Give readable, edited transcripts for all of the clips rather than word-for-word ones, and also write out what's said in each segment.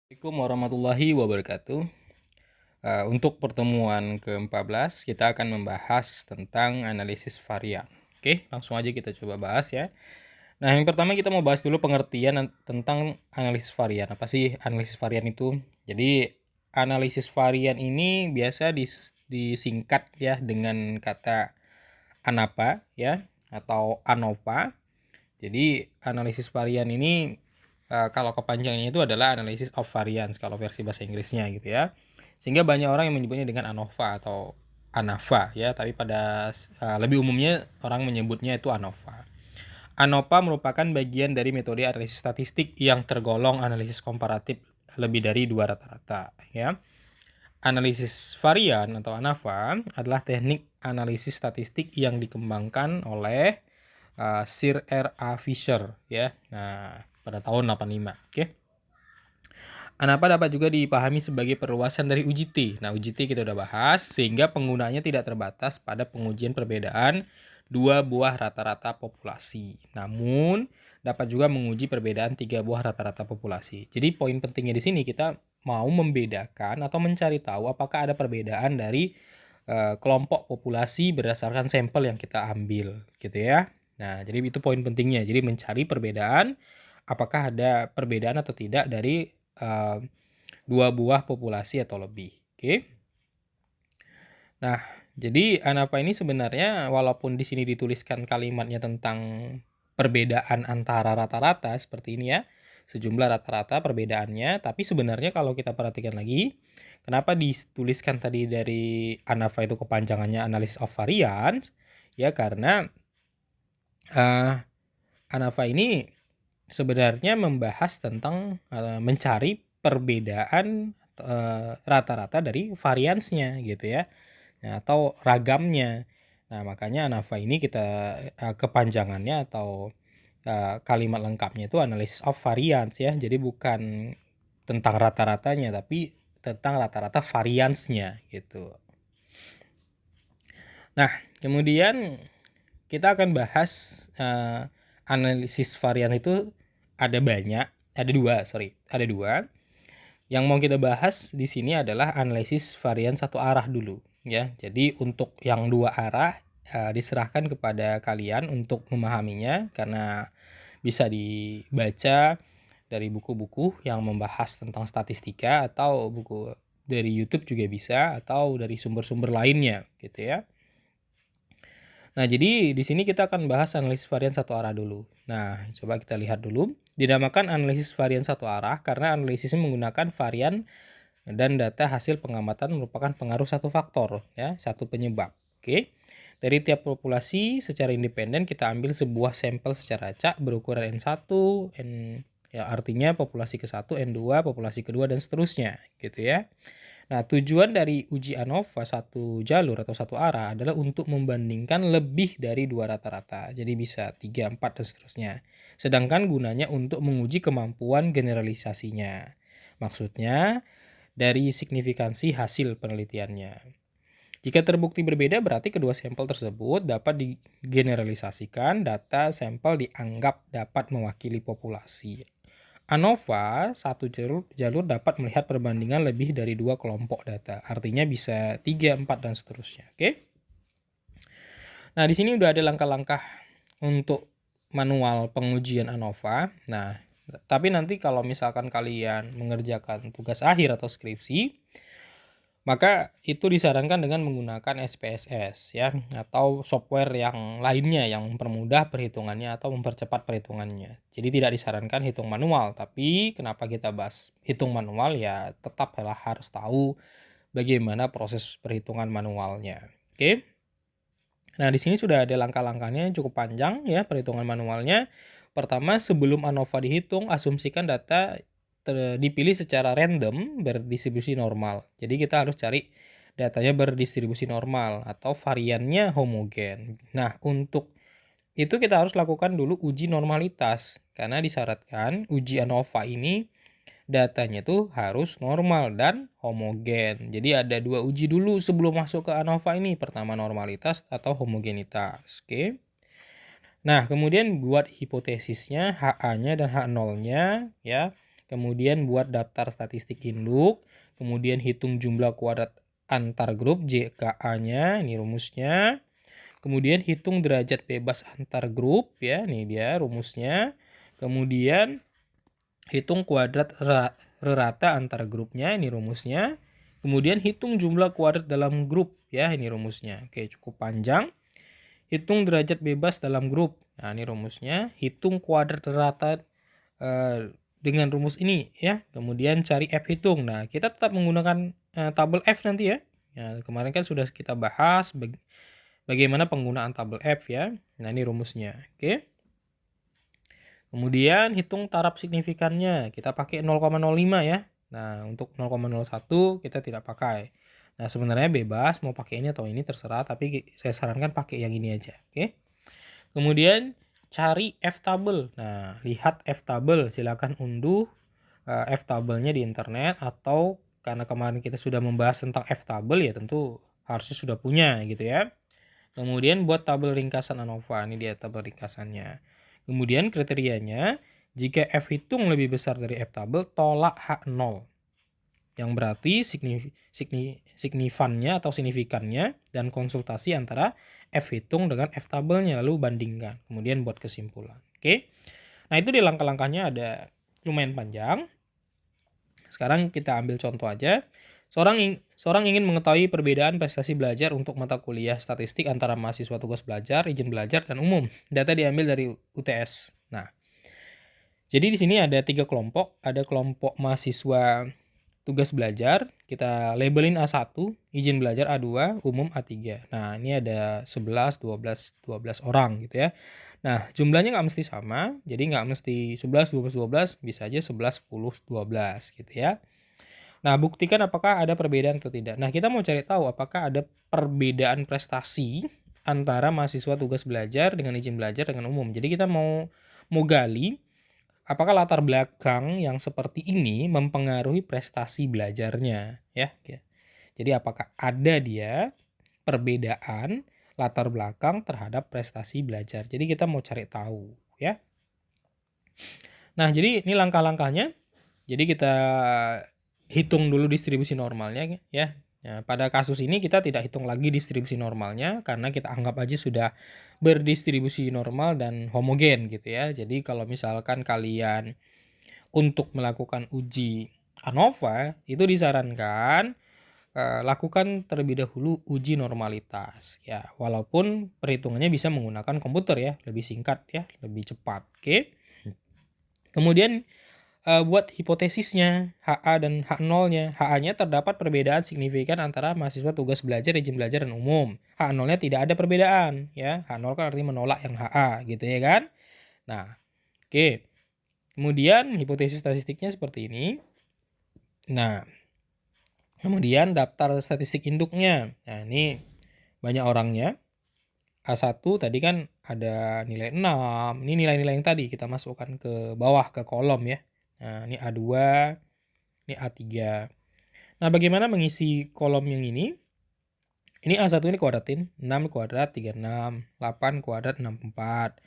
Assalamualaikum warahmatullahi wabarakatuh. Untuk pertemuan ke-14 kita akan membahas tentang analisis varian. Oke, langsung aja kita coba bahas ya. Nah, yang pertama kita mau bahas dulu pengertian tentang analisis varian. Apa sih analisis varian itu? Jadi, analisis varian ini biasa disingkat ya dengan kata ANAVA ya atau ANOVA. Jadi, analisis varian ini kalau kepanjangannya itu adalah analysis of variance kalau versi bahasa Inggrisnya gitu ya. Sehingga banyak orang yang menyebutnya dengan ANOVA atau ANAVA ya, tapi pada lebih umumnya orang menyebutnya itu ANOVA. ANOVA merupakan bagian dari metode analisis statistik yang tergolong analisis komparatif lebih dari dua rata-rata ya. Analisis varian atau ANAVA adalah teknik analisis statistik yang dikembangkan oleh Sir R.A. Fisher ya. Nah, pada tahun 85. Oke. ANAVA dapat juga dipahami sebagai perluasan dari UGT. Nah, UGT kita udah bahas sehingga penggunanya tidak terbatas pada pengujian perbedaan dua buah rata-rata populasi. Namun, dapat juga menguji perbedaan tiga buah rata-rata populasi. Jadi, poin pentingnya di sini kita mau membedakan atau mencari tahu apakah ada perbedaan dari kelompok populasi berdasarkan sampel yang kita ambil, gitu ya. Nah, jadi itu poin pentingnya. Jadi mencari perbedaan, apakah ada perbedaan atau tidak dari dua buah populasi atau lebih. Oke. Nah, jadi ANAVA ini sebenarnya walaupun di sini dituliskan kalimatnya tentang perbedaan antara rata-rata seperti ini ya, sejumlah rata-rata perbedaannya, tapi sebenarnya kalau kita perhatikan lagi, kenapa dituliskan tadi dari ANAVA itu kepanjangannya Analysis of Variance? Ya karena ANAVA ini sebenarnya membahas tentang mencari perbedaan rata-rata dari variansnya gitu ya. Nah, atau ragamnya. Nah, makanya ANAVA ini kita kepanjangannya atau kalimat lengkapnya itu analysis of variance ya. Jadi bukan tentang rata-ratanya tapi tentang rata-rata variansnya gitu. Nah, kemudian kita akan bahas analisis varian itu ada banyak, ada dua. Yang mau kita bahas di sini adalah analisis varian satu arah dulu ya. Jadi untuk yang dua arah diserahkan kepada kalian untuk memahaminya karena bisa dibaca dari buku-buku yang membahas tentang statistika atau buku dari YouTube juga bisa atau dari sumber-sumber lainnya gitu ya. Nah, jadi di sini kita akan bahas analisis varian satu arah dulu. Nah, coba kita lihat dulu. Dinamakan analisis varian satu arah karena analisisnya menggunakan varian dan data hasil pengamatan merupakan pengaruh satu faktor, ya, satu penyebab. Oke. Dari tiap populasi secara independen kita ambil sebuah sampel secara acak berukuran N1, ya artinya populasi ke-1, N2, populasi kedua dan seterusnya, gitu ya. Nah, tujuan dari uji ANOVA satu jalur atau satu arah adalah untuk membandingkan lebih dari dua rata-rata. Jadi bisa 3, 4, dan seterusnya. Sedangkan gunanya untuk menguji kemampuan generalisasinya. Maksudnya, dari signifikansi hasil penelitiannya. Jika terbukti berbeda berarti kedua sampel tersebut dapat digeneralisasikan, data sampel dianggap dapat mewakili populasi. ANOVA satu jalur dapat melihat perbandingan lebih dari dua kelompok data. Artinya bisa 3, 4, dan seterusnya. Oke. Nah, di sini udah ada langkah-langkah untuk manual pengujian ANOVA. Nah, tapi nanti kalau misalkan kalian mengerjakan tugas akhir atau skripsi, maka itu disarankan dengan menggunakan SPSS ya atau software yang lainnya yang mempermudah perhitungannya atau mempercepat perhitungannya. Jadi tidak disarankan hitung manual, tapi kenapa kita bahas hitung manual ya tetaplah harus tahu bagaimana proses perhitungan manualnya. Oke. Nah, di sini sudah ada langkah-langkahnya cukup panjang ya perhitungan manualnya. Pertama, sebelum ANOVA dihitung, asumsikan data dipilih secara random berdistribusi normal. Jadi kita harus cari datanya berdistribusi normal atau variannya homogen. Nah, untuk itu kita harus lakukan dulu uji normalitas karena disyaratkan uji ANOVA ini datanya tuh harus normal dan homogen. Jadi ada dua uji dulu sebelum masuk ke ANOVA ini. Pertama normalitas atau homogenitas. Oke. Nah, kemudian buat hipotesisnya HA-nya dan H0-nya ya. kemudian buat daftar statistik induk, kemudian hitung jumlah kuadrat antar grup JKA-nya, ini rumusnya. Kemudian hitung derajat bebas antar grup, ya, ini dia rumusnya. Kemudian hitung kuadrat rata antar grupnya, ini rumusnya. Kemudian hitung jumlah kuadrat dalam grup, ya, ini rumusnya. Oke, cukup panjang. Hitung derajat bebas dalam grup. Nah, ini rumusnya. Hitung kuadrat rata dengan rumus ini, ya. Kemudian cari F hitung. Nah, kita tetap menggunakan tabel F nanti, ya. Ya, kemarin kan sudah kita bahas bagaimana penggunaan tabel F, ya. Nah, ini rumusnya. Oke. Kemudian hitung taraf signifikannya. Kita pakai 0,05, ya. Nah, untuk 0,01 kita tidak pakai. Nah, sebenarnya bebas mau pakai ini atau ini terserah, tapi saya sarankan pakai yang ini aja. Oke. Kemudian cari F tabel. Nah, lihat F tabel, silakan unduh F tabelnya di internet, atau karena kemarin kita sudah membahas tentang F tabel, ya tentu harusnya sudah punya gitu ya. Kemudian buat tabel ringkasan ANOVA, ini dia tabel ringkasannya. Kemudian kriterianya, jika F hitung lebih besar dari F tabel, tolak H0. Yang berarti signifannya atau signifikannya, dan konsultasi antara F hitung dengan F tabelnya, lalu bandingkan. Kemudian buat kesimpulan. Oke. Nah, itu di langkah-langkahnya ada lumayan panjang. Sekarang kita ambil contoh aja. Seorang ingin mengetahui perbedaan prestasi belajar untuk mata kuliah statistik antara mahasiswa tugas belajar, izin belajar, dan umum. Data diambil dari UTS. Nah, jadi di sini ada 3 kelompok. Ada kelompok mahasiswa tugas belajar, kita labelin A1, izin belajar A2, umum A3. Nah, ini ada 11, 12 orang gitu ya. Nah, jumlahnya nggak mesti sama, jadi nggak mesti 11, 12, bisa aja 11, 10, 12 gitu ya. Nah, buktikan apakah ada perbedaan atau tidak. Nah, kita mau cari tahu apakah ada perbedaan prestasi antara mahasiswa tugas belajar dengan izin belajar dengan umum. Jadi kita mau gali apakah latar belakang yang seperti ini mempengaruhi prestasi belajarnya, ya. Jadi apakah ada dia perbedaan latar belakang terhadap prestasi belajar. Jadi kita mau cari tahu, ya. Nah, jadi ini langkah-langkahnya. Jadi kita hitung dulu distribusi normalnya, ya. Nah, pada kasus ini kita tidak hitung lagi distribusi normalnya karena kita anggap aja sudah berdistribusi normal dan homogen gitu ya. Jadi kalau misalkan kalian untuk melakukan uji ANOVA itu disarankan lakukan terlebih dahulu uji normalitas ya, walaupun perhitungannya bisa menggunakan komputer ya, lebih singkat ya, lebih cepat. Oke. Kemudian buat hipotesisnya HA dan H0-nya. HA-nya terdapat perbedaan signifikan antara mahasiswa tugas belajar, izin belajar, dan umum. H0-nya tidak ada perbedaan ya. H0 kan artinya menolak yang HA gitu ya kan. Nah, oke. Kemudian hipotesis statistiknya seperti ini. Nah, kemudian daftar statistik induknya. Nah, ini banyak orangnya. A1 tadi kan ada nilai 6. Ini nilai-nilai yang tadi kita masukkan ke bawah ke kolom ya. Nah, ini A2, ini A3. Nah, bagaimana mengisi kolom yang ini? Ini A1 ini kuadratin, 6 kuadrat 36, 8 kuadrat 64,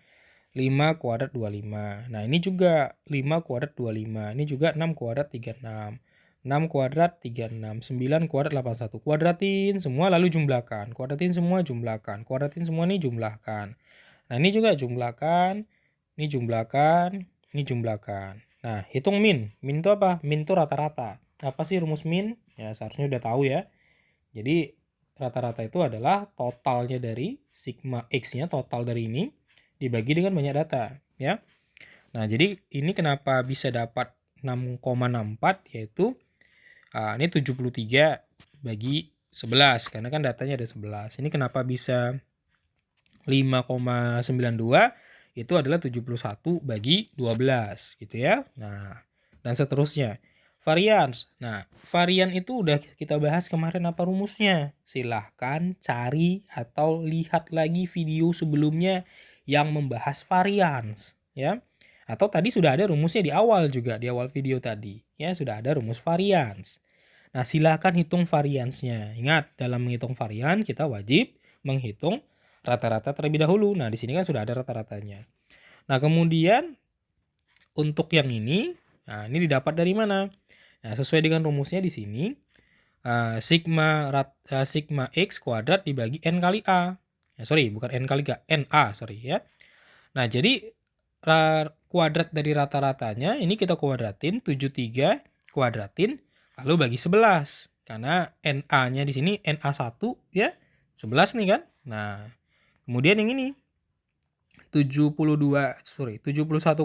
5 kuadrat 25. Nah, ini juga 5 kuadrat 25, ini juga 6 kuadrat 36. 6 kuadrat 36, 9 kuadrat 81. Kuadratin semua lalu jumlahkan. Kuadratin semua jumlahkan. Kuadratin semua ini jumlahkan. Nah, ini juga jumlahkan, ini jumlahkan, ini jumlahkan. Nah, hitung min. Min itu apa? Min itu rata-rata. Apa sih rumus min? Ya, seharusnya udah tahu ya. Jadi, rata-rata itu adalah totalnya dari sigma X-nya, total dari ini, dibagi dengan banyak data. Ya. Nah, jadi ini kenapa bisa dapat 6,64, yaitu ini 73 bagi 11, karena kan datanya ada 11. Ini kenapa bisa 5,92, itu adalah 71 bagi 12 gitu ya. Nah, dan seterusnya. Varians. Nah, varian itu udah kita bahas kemarin apa rumusnya. Silahkan cari atau lihat lagi video sebelumnya yang membahas varians ya. Atau tadi sudah ada rumusnya di awal juga, di awal video tadi ya, sudah ada rumus varians. Nah, silahkan hitung variansnya. Ingat, dalam menghitung varian kita wajib menghitung rata-rata terlebih dahulu. Nah, di sini kan sudah ada rata-ratanya. Nah, kemudian untuk yang ini, Nah, ini didapat dari mana? Nah, sesuai dengan rumusnya di sini, sigma X kuadrat dibagi N kali A. Ya, sorry, bukan N kali NA, sorry ya. Nah, jadi kuadrat dari rata-ratanya ini kita kuadratin, 73 kuadratin, lalu bagi 11. Karena NA-nya di sini NA1 ya, 11 nih kan. Nah, kemudian yang ini 71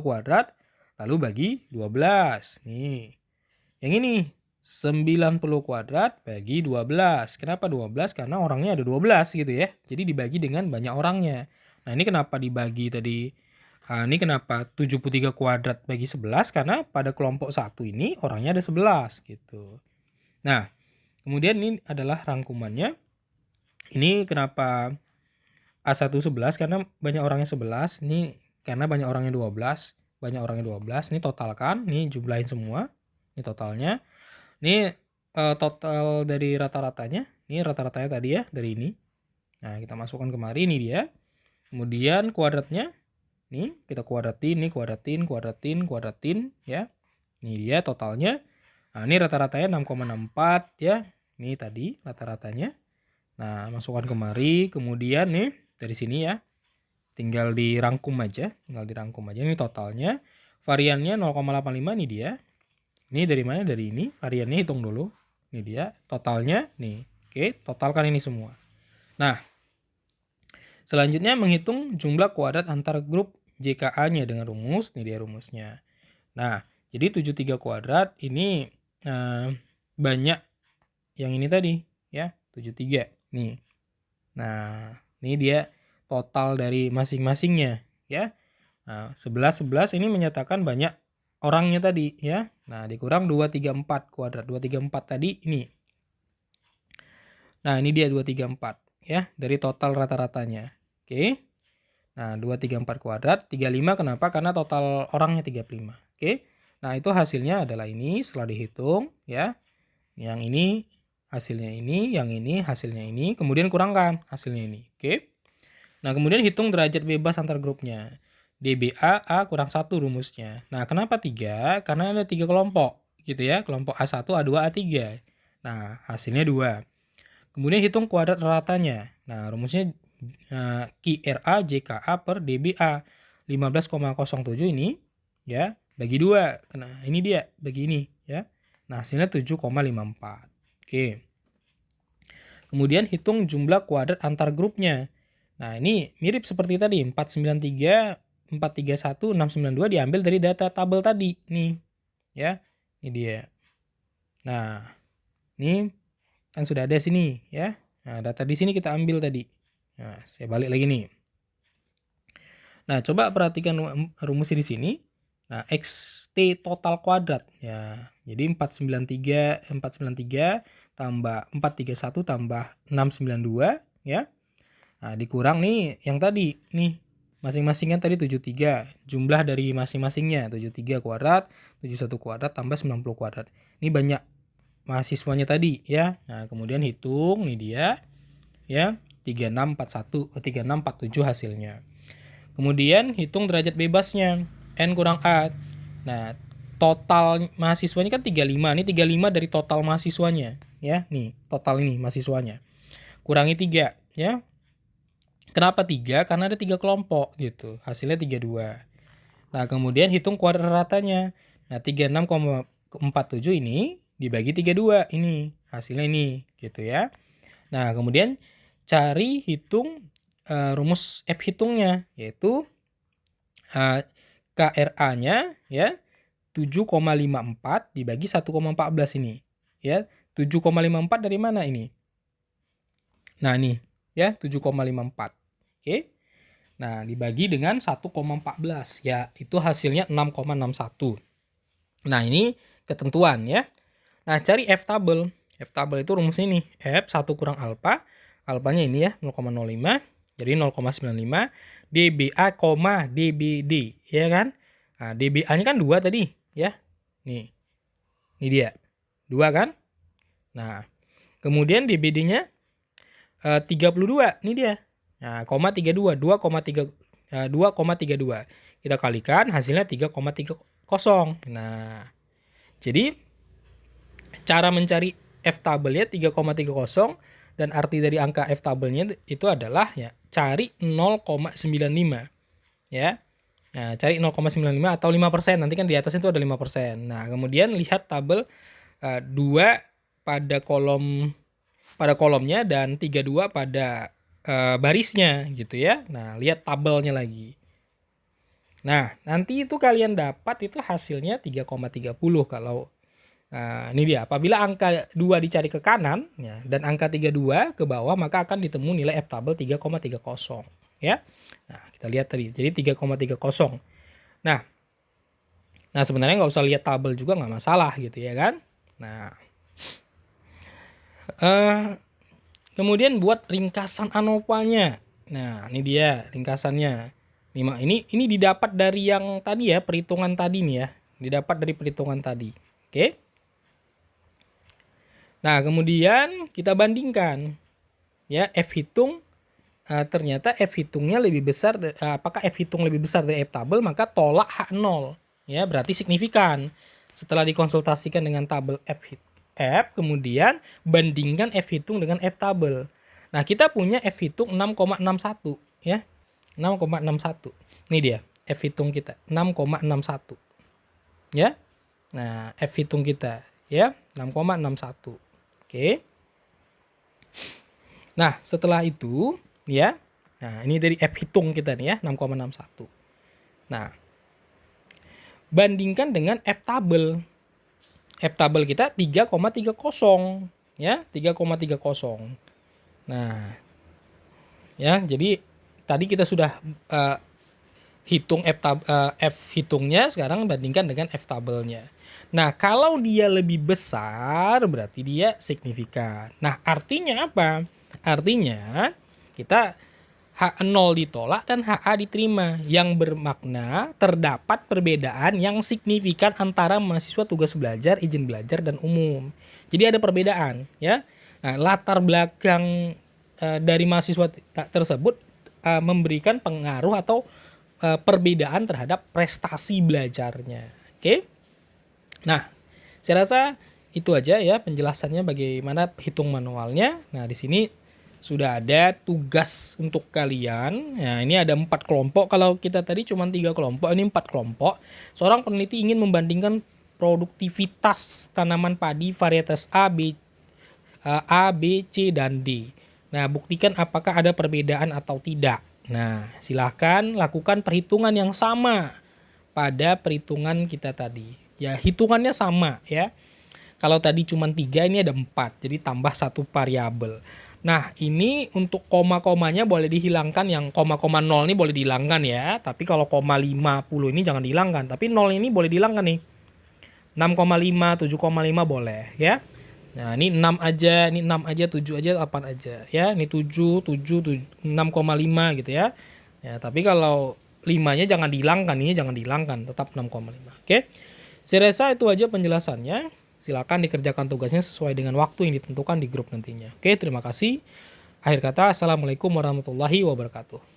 kuadrat lalu bagi 12. Nih. Yang ini 90 kuadrat bagi 12. Kenapa 12? Karena orangnya ada 12 gitu ya. Jadi dibagi dengan banyak orangnya. Nah, ini kenapa dibagi tadi? Ini kenapa 73 kuadrat bagi 11? Karena pada kelompok 1 ini orangnya ada 11 gitu. Nah, kemudian ini adalah rangkumannya. Ini kenapa A1 11? Karena banyak orangnya 11. Ini karena banyak orangnya 12. Banyak orangnya 12. Ini totalkan. Ini jumlahin semua. Ini totalnya. Ini total dari rata-ratanya. Ini rata-ratanya tadi ya, dari ini. Nah, kita masukkan kemari, ini dia. Kemudian kuadratnya. Nih, kita kuadratin, ini kuadratin ya. Ini dia totalnya. Nah, ini rata-ratanya 6,64 ya. Ini tadi rata-ratanya. Nah, masukkan kemari, kemudian nih dari sini ya. Tinggal dirangkum aja, Ini totalnya. Variannya 0,85 nih dia. Ini dari mana? Dari ini. Variannya hitung dulu. Ini dia totalnya nih. Oke, totalkan ini semua. Nah, selanjutnya menghitung jumlah kuadrat antar grup JKA-nya dengan rumus. Ini dia rumusnya. Nah, jadi 73 kuadrat ini banyak yang ini tadi ya, 73 nih. Nah, ini dia total dari masing-masingnya ya. Nah, 11 ini menyatakan banyak orangnya tadi ya. Nah, dikurang 234 kuadrat. 234 tadi ini. Nah, ini dia 234 ya, dari total rata-ratanya. Oke. Nah, 234 kuadrat, 35 kenapa? Karena total orangnya 35. Oke. Nah, itu hasilnya adalah ini setelah dihitung ya. Yang ini hasilnya ini, yang ini hasilnya ini, kemudian kurangkan hasilnya ini. Oke. Nah, kemudian hitung derajat bebas antar grupnya. DBA A kurang 1 rumusnya. Nah, kenapa 3? Karena ada 3 kelompok gitu ya. Kelompok A1, A2, A3. Nah, hasilnya 2. Kemudian hitung kuadrat ratanya. Nah, rumusnya QRA JKA per DBA. 15,07 ini ya, bagi 2. Nah, ini dia, bagi ini ya. Nah, hasilnya 7,54. Oke. Kemudian hitung jumlah kuadrat antar grupnya. Nah, ini mirip seperti tadi, 493, 431, 692 diambil dari data tabel tadi nih. Ya. Ini dia. Nah, ini kan sudah ada sini ya. Nah, data di sini kita ambil tadi. Nah, saya balik lagi nih. Nah, coba perhatikan rumusnya di sini. Nah, XT total kuadrat ya. Jadi 493 tambah 431 tambah 692 ya. Nah, dikurang nih yang tadi nih. Masing-masingnya tadi 73. Jumlah dari masing-masingnya 73 kuadrat, 71 kuadrat tambah 90 kuadrat. Ini banyak mahasiswanya tadi ya. Nah, kemudian hitung nih dia ya, 3641 3647 hasilnya. Kemudian hitung derajat bebasnya, N kurang A. Nah, total mahasiswanya kan 35. Ini 35 dari total mahasiswanya ya. Nih, total ini mahasiswanya. Kurangi 3 ya. Kenapa 3? Karena ada 3 kelompok gitu. Hasilnya 32. Nah, kemudian hitung kuadrat ratanya. Nah, 36,47 ini dibagi 32 ini. Hasilnya ini gitu ya. Nah, kemudian cari hitung rumus F hitungnya, yaitu KRA-nya ya 7,54 dibagi 1,14 ini. Ya, 7,54 dari mana ini? Nah, ini ya 7,54. Oke. Nah, dibagi dengan 1,14 ya, itu hasilnya 6,61. Nah, ini ketentuan ya. Nah, cari F tabel. F tabel itu rumusnya ini. F 1 kurang alfa. Alfanya ini ya 0,05. Jadi 0,95 DBA, DBD ya kan? Nah, DBA-nya kan 2 tadi ya. Nih. Ini dia. 2 kan? Nah, kemudian DBD-nya 32. Ini dia. Nah, 2,32. Kita kalikan hasilnya 3,32. kosong. Nah, jadi cara mencari F tabelnya 3,30 dan arti dari angka F tabelnya itu adalah ya cari 0,95 ya. Nah, cari 0,95 atau 5%. Nanti kan di atasnya itu ada 5%. Nah, kemudian lihat tabel 2 pada kolomnya dan 32 pada barisnya gitu ya. Nah, lihat tabelnya lagi. Nah, nanti itu kalian dapat itu hasilnya 3,30 kalau ini dia. Apabila angka 2 dicari ke kanan ya, dan angka 32 ke bawah, maka akan ditemu nilai F tabel 3,30 ya. Nah, kita lihat tadi. Jadi 3,30. Nah, sebenarnya nggak usah lihat tabel juga nggak masalah gitu ya kan. Nah, kemudian buat ringkasan ANOVA-nya. Nah, ini dia ringkasannya. Ini didapat dari yang tadi ya, perhitungan tadi nih ya. Didapat dari perhitungan tadi. Oke. Nah, kemudian kita bandingkan. Ya, F hitung ternyata F hitungnya lebih besar. Apakah F hitung lebih besar dari F tabel, maka tolak H0. Ya, berarti signifikan. Setelah dikonsultasikan dengan tabel F, kemudian bandingkan F hitung dengan F tabel. Nah, kita punya F hitung 6,61 ya. 6,61. Ini dia F hitung kita 6,61. Ya. Nah, F hitung kita ya 6,61. Oke. Nah, setelah itu ya. Nah, ini dari F hitung kita nih ya 6,61. Nah, bandingkan dengan F tabel. F tabel kita 3,30 ya, 3,30. Nah, ya, jadi tadi kita sudah hitung F hitungnya, sekarang bandingkan dengan F tabelnya. Nah, kalau dia lebih besar berarti dia signifikan. Nah, artinya apa? Artinya kita H0 ditolak dan HA diterima, yang bermakna terdapat perbedaan yang signifikan antara mahasiswa tugas belajar, izin belajar, dan umum. Jadi ada perbedaan ya. Nah, latar belakang dari mahasiswa tersebut memberikan pengaruh atau perbedaan terhadap prestasi belajarnya. Oke. Nah, saya rasa itu aja ya penjelasannya bagaimana hitung manualnya. Nah, di sini sudah ada tugas untuk kalian. Nah, ini ada 4 kelompok. Kalau kita tadi cuma 3 kelompok, ini 4 kelompok. Seorang peneliti ingin membandingkan produktivitas tanaman padi varietas A, B, C, dan D. Nah, buktikan apakah ada perbedaan atau tidak. Nah, silahkan lakukan perhitungan yang sama pada perhitungan kita tadi. Ya, hitungannya sama ya. Kalau tadi cuma 3, ini ada 4. Jadi tambah 1 variabel. Nah, ini untuk koma-komanya boleh dihilangkan. Yang koma-koma 0 ini boleh dihilangkan ya. Tapi kalau koma 50 ini jangan dihilangkan. Tapi 0 ini boleh dihilangkan nih. 6,5, 7,5 boleh ya. Nah, ini 6 aja, ini 6 aja, 7 aja, 8 aja ya. Ini 7, 6,5 gitu ya. Ya, tapi kalau 5-nya jangan dihilangkan, ini jangan dihilangkan, tetap 6,5. Oke. Saya rasa itu aja penjelasannya. Silakan dikerjakan tugasnya sesuai dengan waktu yang ditentukan di grup nantinya. Oke, terima kasih. Akhir kata, assalamualaikum warahmatullahi wabarakatuh.